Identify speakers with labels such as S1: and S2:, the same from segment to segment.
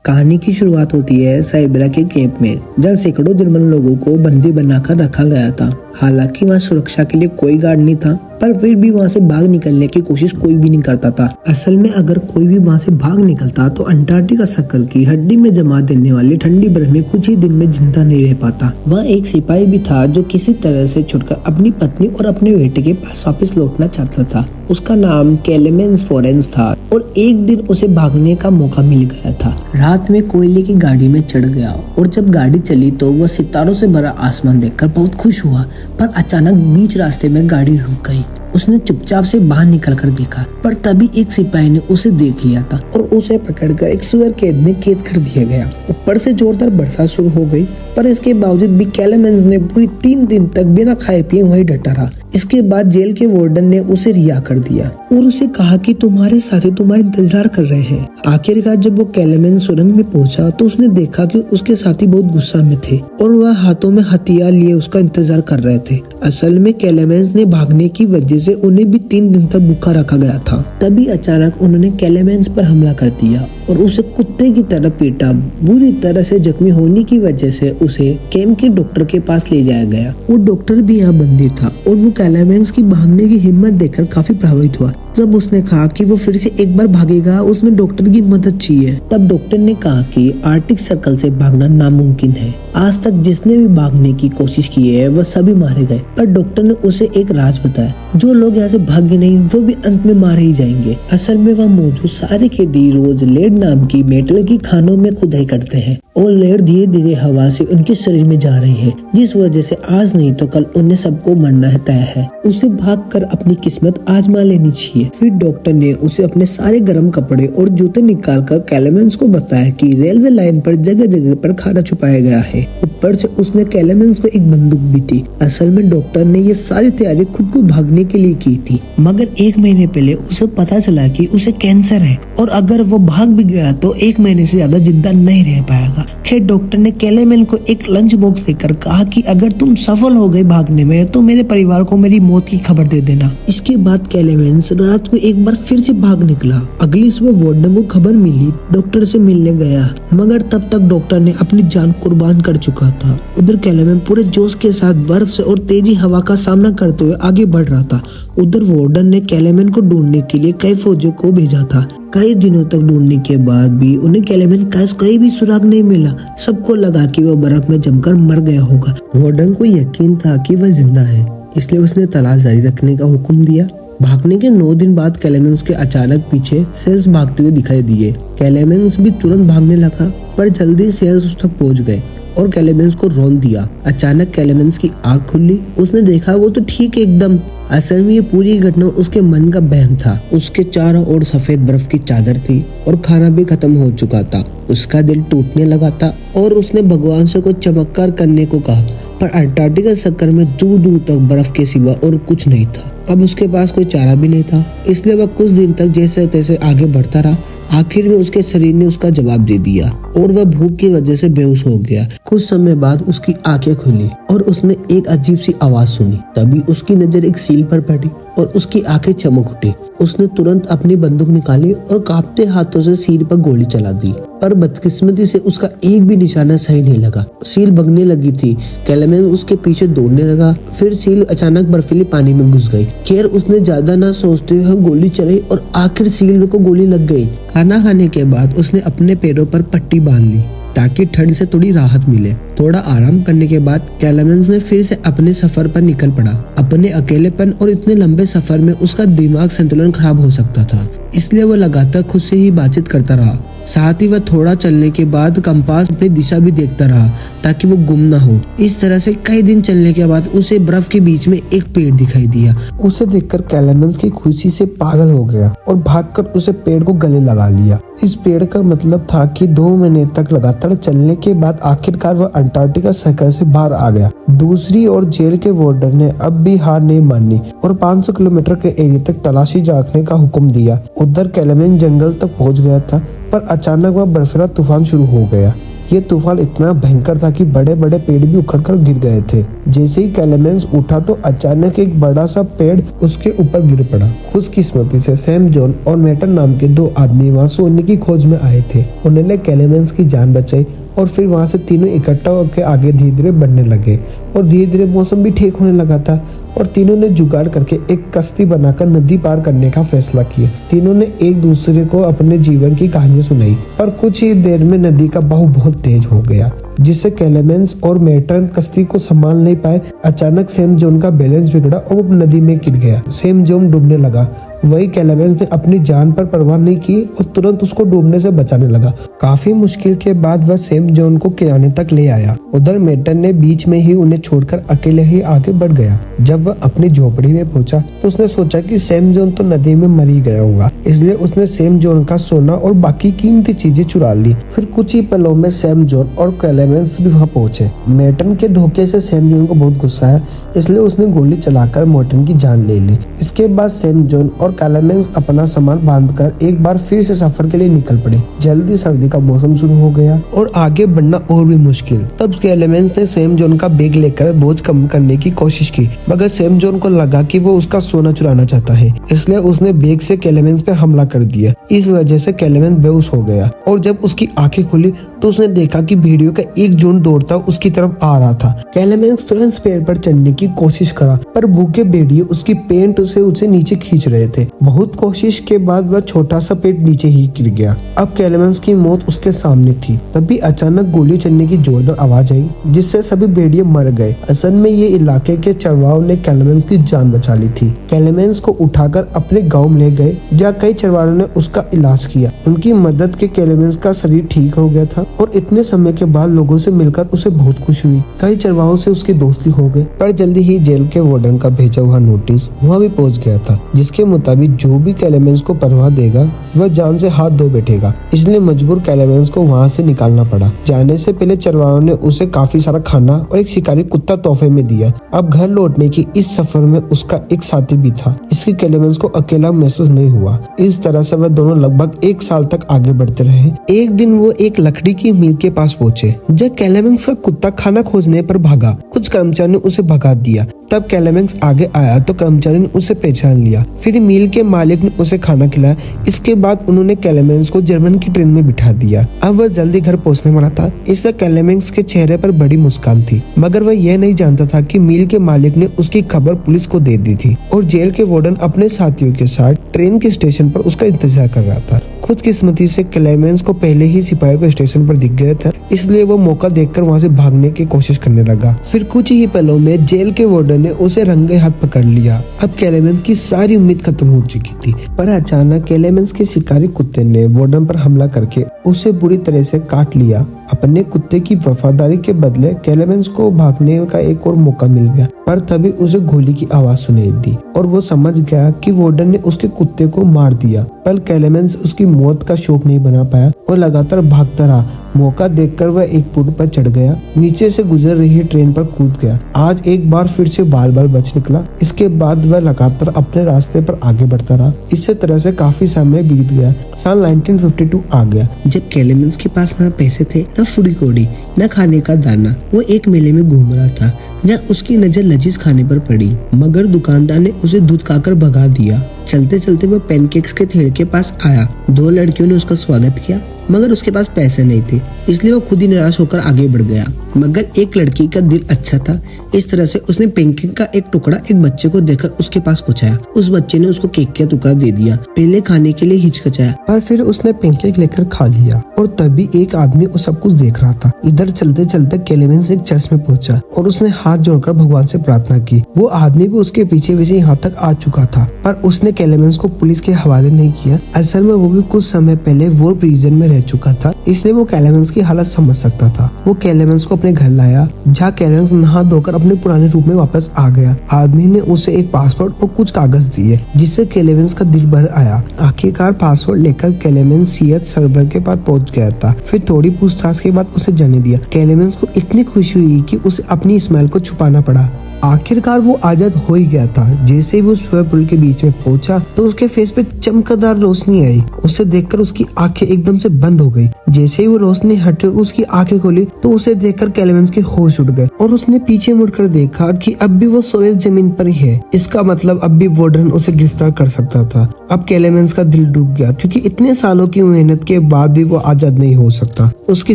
S1: कहानी की शुरुआत होती है साइबेरिया के कैंप में, जहाँ सैकड़ों जर्मन लोगों को बंदी बनाकर रखा गया था। हालांकि वहाँ सुरक्षा के लिए कोई गार्ड नहीं था, पर फिर भी वहाँ से भाग निकलने की कोशिश कोई भी नहीं करता था। असल में अगर कोई भी वहाँ से भाग निकलता तो अंटार्कटिका शक्कर की हड्डी में जमा देने वाली ठंडी बर्फ में कुछ ही दिन में जिंदा नहीं रह पाता। वहाँ एक सिपाही भी था जो किसी तरह से छुटकर अपनी पत्नी और अपने बेटे के पास वापस लौटना चाहता था। उसका नाम क्लेमेंस फोरेंस था और एक दिन उसे भागने का मौका मिल गया था। रात में कोयले की गाड़ी में चढ़ गया और जब गाड़ी चली तो वह सितारों से भरा आसमान देखकर बहुत खुश हुआ, पर अचानक बीच रास्ते में गाड़ी रुक गई। उसने चुपचाप से बाहर निकल कर देखा, पर तभी एक सिपाही ने उसे देख लिया था और उसे पकड़कर एक सुअर कैद में कैद कर दिया गया। ऊपर से जोरदार बरसात शुरू हो गई, पर इसके बावजूद भी क्लेमेंस ने पूरी 3 दिन तक बिना खाए पिए वहीं डटा रहा। इसके बाद जेल के वार्डन ने उसे रिहा कर दिया और उसे कहा कि तुम्हारे साथी तुम्हारा इंतजार कर रहे हैं। आखिरकार जब वो क्लेमेंस सुरंग में पहुंचा तो उसने देखा कि उसके साथी बहुत गुस्सा में थे और वह हाथों में हथियार लिए उसका इंतजार कर रहे थे। असल में क्लेमेंस ने भागने की वजह से उन्हें भी 3 दिन तक भूखा रखा गया था। तभी अचानक उन्होंने क्लेमेंस पर हमला कर दिया और उसे कुत्ते की तरह पीटा। बुरी तरह से जख्मी होने की वजह से उसे कैंप के डॉक्टर के पास ले जाया गया। वो डॉक्टर भी यहाँ बंदी था और वो क्लेमेंस की भागने की हिम्मत देखकर काफी प्रभावित हुआ। जब उसने कहा कि वो फिर से एक बार भागेगा, उसमें डॉक्टर की मदद चाहिए। तब डॉक्टर ने कहा कि आर्कटिक सर्कल से भागना नामुमकिन है। आज तक जिसने भी भागने की कोशिश की है वह सभी मारे गए, पर डॉक्टर ने उसे एक राज बताया, जो लोग यहाँ से भागे नहीं वो भी अंत में मारे ही जाएंगे। असल में वहाँ मौजूद सारे कैदी रोज लेड नाम की मेटल की खानों में खुदाई करते हैं और लेड धीरे धीरे हवा से उनके शरीर में जा रही है, जिस वजह से आज नहीं तो कल उन्हें सबको मरना है तय है। उसे भागकर अपनी किस्मत आजमा लेनी चाहिए। फिर डॉक्टर ने उसे अपने सारे गर्म कपड़े और जूते निकालकर क्लेमेंस को बताया कि रेलवे लाइन पर जगह जगह पर खाना छुपाया गया है। ऊपर से उसने क्लेमेंस को एक बंदूक भी दी। असल में डॉक्टर ने ये सारी तैयारी खुद को भागने के लिए की थी, मगर 1 महीने पहले उसे पता चला कि उसे कैंसर है और अगर वो भाग भी गया तो 1 महीने से ज्यादा जिंदा नहीं रह पाएगा। खैर डॉक्टर ने क्लेमेंस को एक लंच बॉक्स देकर कहा कि अगर तुम सफल हो गए भागने में तो मेरे परिवार को मेरी मौत की खबर दे देना। इसके बाद क्लेमेंस रात को एक बार फिर से भाग निकला। अगली सुबह वार्डन को खबर मिली, डॉक्टर से मिलने गया, मगर तब तक डॉक्टर ने अपनी जान कुर्बान कर चुका था। उधर क्लेमेंस पूरे जोश के साथ बर्फ से और तेजी हवा का सामना करते हुए आगे बढ़ रहा था। उधर वार्डन ने क्लेमेंस को ढूंढने के लिए कई फौजियों को भेजा था। कई दिनों तक ढूंढने के बाद भी उन्हें क्लेमेंस का कहीं भी सुराग नहीं मिला। सबको लगा कि वह बर्फ में जमकर मर गया होगा। वार्डन को यकीन था कि वह जिंदा है, इसलिए उसने तलाश जारी रखने का हुक्म दिया। भागने के 9 दिन बाद क्लेमेंस के अचानक पीछे सेल्स भागते हुए दिखाई दिए। क्लेमेंस भी तुरंत भागने लगा, पर जल्दी सेल्स उस तक पहुंच गए और क्लेमेंस को रौंद दिया। अचानक क्लेमेंस की आंख खुली। उसने देखा वो तो ठीक है एकदम। असल में ये पूरी घटना उसके मन का वहम था। उसके चारों ओर सफेद बर्फ की चादर थी और खाना भी खत्म हो चुका था। उसका दिल टूटने लगा था और उसने भगवान से कुछ चमत्कार करने को कहा, पर अंटार्कटिका सक्कर में दूर दूर तक बर्फ के सिवा और कुछ नहीं था। अब उसके पास कोई चारा भी नहीं था, इसलिए वह कुछ दिन तक जैसे तैसे आगे बढ़ता रहा। आखिर में उसके शरीर ने उसका जवाब दे दिया और वह भूख की वजह से बेहोश हो गया। कुछ समय बाद उसकी आंखें खुली और उसने एक अजीब सी आवाज सुनी। तभी उसकी नजर एक सील पर पड़ी और उसकी आंखें चमक उठी। उसने तुरंत अपनी बंदूक निकाली और कांपते हाथों से सील पर गोली चला दी, पर बदकिस्मती से उसका एक भी निशाना सही नहीं लगा। सील भगने लगी थी। क्लेमेंस उसके पीछे दौड़ने लगा, फिर सील अचानक बर्फीले पानी में घुस गई। खैर उसने ज्यादा न सोचते हुए गोली चलाई और आखिर सील को गोली लग गई। खाना खाने के बाद उसने अपने पैरों पर पट्टी बांध ली ताकि ठंड से थोड़ी राहत मिले। थोड़ा आराम करने के बाद क्लेमेंस ने फिर से अपने सफर पर निकल पड़ा। अपने अकेलेपन और इतने लंबे सफर में उसका दिमाग संतुलन खराब हो सकता था, इसलिए वह लगातार खुद से ही बातचीत करता रहा। साथ ही वह थोड़ा चलने के बाद कंपास अपनी दिशा भी देखता रहा ताकि वो गुम ना हो। इस तरह से कई दिन चलने के बाद उसे बर्फ के बीच में एक पेड़ दिखाई दिया। उसे देखकर क्लेमेंस की खुशी से पागल हो गया और भागकर उसे पेड़ को गले लगा लिया। इस पेड़ का मतलब था कि 2 महीने तक लगातार चलने के बाद आखिरकार वह अंटार्कटिका सर्कल से बाहर आ गया। दूसरी ओर जेल के वार्डन ने अब भी हार नहीं मानी और 500 किलोमीटर के एरिया तक तलाशी रखने का हुक्म दिया। उधर क्लेमेंस जंगल तक पहुंच गया था, पर अचानक वह बर्फीला तूफान शुरू हो गया।
S2: ये तूफान इतना भयंकर था कि बड़े बड़े पेड़ भी उखड़कर गिर गए थे। जैसे ही क्लेमेंस उठा तो अचानक एक बड़ा सा पेड़ उसके ऊपर गिर पड़ा। खुशकिस्मती से सैम जॉन और मेटन नाम के 2 आदमी वहाँ सोने की खोज में आए थे। उन्होंने क्लेमेंस की जान बचाई और फिर वहाँ से तीनों इकट्ठा होकर आगे धीरे धीरे बढ़ने लगे और धीरे धीरे मौसम भी ठीक होने लगा था और तीनों ने जुगाड़ करके एक कश्ती बनाकर नदी पार करने का फैसला किया। तीनों ने एक दूसरे को अपने जीवन की कहानियां सुनाई, पर कुछ ही देर में नदी का बहाव बहुत तेज हो गया, जिससे क्लेमेंस और मेटन कश्ती को संभाल नहीं पाए। अचानक सैम जॉन का बैलेंस बिगड़ा और वो नदी में गिर गया। सैम जॉन डूबने लगा। वही क्लेमेंस ने अपनी जान पर परवाह नहीं की और तुरंत उसको डूबने से बचाने लगा। काफी मुश्किल के बाद वह सैम जॉन को किनारे तक ले आया। उधर मेटन ने बीच में ही उन्हें छोड़कर अकेले ही आगे बढ़ गया। जब वह अपनी झोपड़ी में पहुंचा तो उसने सोचा कि सैम जॉन तो नदी में मर ही गया होगा, इसलिए उसने सैम जॉन का सोना और बाकी कीमती चीजें चुरा ली। फिर कुछ ही पलों में सैम जॉन और क्लेमेंस भी वहाँ पहुंचे। मेटन के धोखे से सैम जॉन को बहुत गुस्सा है, इसलिए उसने गोली चलाकर मेटन की जान ले ली। इसके बाद सैम जॉन और क्लेमेंस अपना सामान बांधकर एक बार फिर से सफर के लिए निकल पड़े। जल्दी सर्दी का मौसम शुरू हो गया और आगे बढ़ना और भी मुश्किल। तब क्लेमेंस ने सैम जॉन का बैग लेकर बोझ कम करने की कोशिश की, मगर सैम जॉन को लगा कि वो उसका सोना चुराना चाहता है, इसलिए उसने बैग से क्लेमेंस पर हमला कर दिया। इस वजह से क्लेमेंस बेहोश हो गया और जब उसकी आंखें खुली तो उसने देखा कि भेड़ियों का एक झुंड दौड़ता उसकी तरफ आ रहा था। क्लेमेंस तुरंत पेड़ पर चढ़ने की कोशिश करा, पर भूखे भेड़िए उसकी पेंट उसे नीचे खींच रहे थे। बहुत कोशिश के बाद वह छोटा सा पेड़ नीचे ही गिर गया। अब क्लेमेंस की मौत उसके सामने थी। तभी अचानक गोली चलने की जोरदार आवाज आई, जिससे सभी भेड़िए मर गए। असल में ये इलाके के चरवाहों ने क्लेमेंस की जान बचा ली थी। क्लेमेंस को उठाकर अपने गाँव में ले गए, जहाँ कई चरवाहों ने उसका इलाज किया। उनकी मदद के क्लेमेंस का शरीर ठीक हो गया था और इतने समय के बाद लोगों से मिलकर उसे बहुत खुशी हुई। कई चरवाहों से उसकी दोस्ती हो गई, पर जल्दी ही जेल के वार्डन का भेजा हुआ नोटिस वहाँ भी पहुँच गया था, जिसके मुताबिक जो भी क्लेमेंस को परवाह देगा वह जान से हाथ धो बैठेगा। इसलिए मजबूर क्लेमेंस को वहाँ से निकालना पड़ा। जाने से पहले चरवाहों ने उसे काफी सारा खाना और एक शिकारी कुत्ता तोहफे में दिया। अब घर लौटने की इस सफर में उसका एक साथी भी था, इसकी क्लेमेंस को अकेला महसूस नहीं हुआ। इस तरह से वह दोनों लगभग 1 साल तक आगे बढ़ते रहे। एक दिन वो एक लकड़ी की मील के पास पहुंचे, जब क्लेमेंस का कुत्ता खाना खोजने पर भागा। कुछ कर्मचारियों ने उसे भगा दिया। तब क्लेमेंस आगे आया तो कर्मचारी ने उसे पहचान लिया। फिर मील के मालिक ने उसे खाना खिलाया। इसके बाद उन्होंने क्लेमेंस को जर्मन की ट्रेन में बिठा दिया। अब वह जल्दी घर पहुंचने वाला था, इसलिए क्लेमेंस के चेहरे पर बड़ी मुस्कान थी, मगर वह यह नहीं जानता था कि मील के मालिक ने उसकी खबर पुलिस को दे दी थी और जेल के वार्डन अपने साथियों के साथ ट्रेन के स्टेशन पर उसका इंतजार कर रहा था। खुदकिस्मती से क्लेमेंस को पहले ही सिपाहियों को स्टेशन पर दिख गया था, इसलिए वो मौका देखकर वहाँ से भागने की कोशिश करने लगा। फिर कुछ ही पलों में जेल के वार्डन ने उसे रंगे हाथ पकड़ लिया। अब क्लेमेंस की सारी उम्मीद खत्म हो चुकी थी, पर अचानक क्लेमेंस के शिकारी कुत्ते ने वार्डन पर हमला करके उसे बुरी तरह से काट लिया। अपने कुत्ते की वफादारी के बदले क्लेमेंस को भागने का एक और मौका मिल गया, पर तभी उसे गोली की आवाज सुनाई दी और वो समझ गया कि वार्डन ने उसके कुत्ते को मार दिया। पर क्लेमेंस उसकी मौत का शौक नहीं बना पाया और लगातार भागता रहा। मौका देखकर वह एक पुल पर चढ़ गया, नीचे से गुजर रही ट्रेन पर कूद गया। आज एक बार फिर से बाल बाल बच निकला। इसके बाद वह लगातार अपने रास्ते पर आगे बढ़ता रहा। इसी तरह से काफी समय बीत गया। साल 1952 आ गया,
S1: जब क्लेमेंस के पास ना पैसे थे, न फुड़ी कोड़ी, न खाने का दाना। वो एक मेले में घूम रहा था, जहाँ उसकी नजर लजीज खाने पर पड़ी, मगर दुकानदार ने उसे दूध खाकर भगा दिया। चलते चलते वो पैनकेक्स के ठेले के पास आया। 2 लड़कियों ने उसका स्वागत किया, मगर उसके पास पैसे नहीं थे, इसलिए वो खुद ही निराश होकर आगे बढ़ गया। मगर एक लड़की का दिल अच्छा था, इस तरह से उसने पैनकेक का एक टुकड़ा एक बच्चे को देकर उसके पास पहुंचाया। उस बच्चे ने उसको केक का टुकड़ा दे दिया। पहले खाने के लिए हिचकिचाया,
S2: पर फिर उसने पैनकेक लेकर खा लिया और तभी एक आदमी वो सब कुछ देख रहा था। इधर चलते चलते क्लेमेंस एक चर्च में पहुंचा और उसने हाथ जोड़कर भगवान से प्रार्थना की। वो आदमी भी उसके पीछे पीछे यहाँ तक आ चुका था, पर उसने क्लेमेंस को पुलिस के हवाले नहीं किया। असल में वो भी कुछ समय पहले वॉर प्रिजन में रह चुका था, इसलिए वो क्लेमेंस की हालत समझ सकता था। वो क्लेमेंस को अपने घर लाया, जहाँ क्लेमेंस नहा धोकर अपने पुराने रूप में वापस आ गया। आदमी ने उसे एक पासपोर्ट और कुछ कागज दिए, जिससे क्लेमेंस का दिल भर आया। आखिरकार पासपोर्ट लेकर क्लेमेंस सीएच सदर के पास पहुंच गया था। फिर थोड़ी पूछताछ के बाद उसे जाने दिया। क्लेमेंस को इतनी खुशी हुई कि उसे अपनी स्माइल को छुपाना पड़ा। आखिरकार वो आजाद हो ही गया था। जैसे ही वो स्विमिंग पूल के बीच में पहुंचा तो उसके फेस पे चमकदार रोशनी आई। उसे देखकर उसकी आंखें एकदम से बंद हो गई। जैसे ही वो रोशनी हटी और उसकी आंखें खोली तो उसे देखकर क्लेमेंस के होश उड़ गए और उसने पीछे मुड़कर देखा कि अब भी वो सोए जमीन पर ही है। इसका मतलब अब भी वार्डन उसे गिरफ्तार कर सकता था। अब क्लेमेंस का दिल डूब गया क्योंकि इतने सालों की मेहनत के बाद भी वो आजाद नहीं हो सकता। उसकी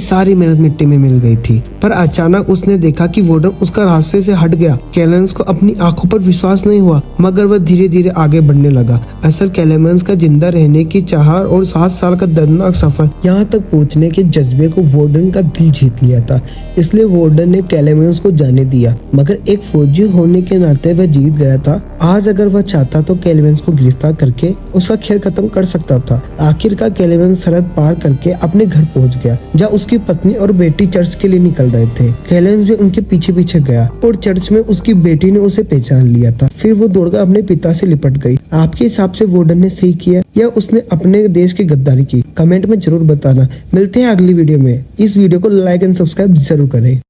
S2: सारी मेहनत मिट्टी में मिल गई थी। पर अचानक उसने देखा कि वार्डन उसका रास्ते से हट गया। क्लेमेंस को अपनी आंखों पर विश्वास नहीं हुआ, मगर वह धीरे धीरे आगे बढ़ने लगा। असल क्लेमेंस का जिंदा रहने की चाह और 7 साल का दर्दनाक सफर यहाँ तक पहुँचने के जज्बे को वार्डन का दिल जीत लिया था। इसलिए वार्डन ने क्लेमेंस को जाने दिया, मगर एक फौजी होने के नाते वह जीत गया था। आज अगर वह चाहता तो क्लेमेंस को गिरफ्तार करके उसका खेल खत्म कर सकता था। आखिरकार क्लेमेंस सरहद पार करके अपने घर पहुंच गया, जहाँ उसकी पत्नी और बेटी चर्च के लिए निकल रहे थे। क्लेमेंस भी उनके पीछे पीछे गया और चर्च में उसकी बेटी ने उसे पहचान लिया था। फिर वो दौड़कर अपने पिता से लिपट गई। आपके हिसाब से वार्डन ने सही किया या उसने अपने देश की गद्दारी की? कमेंट में जरूर बताना। मिलते हैं अगली वीडियो में। इस वीडियो को लाइक एंड सब्सक्राइब जरूर करें।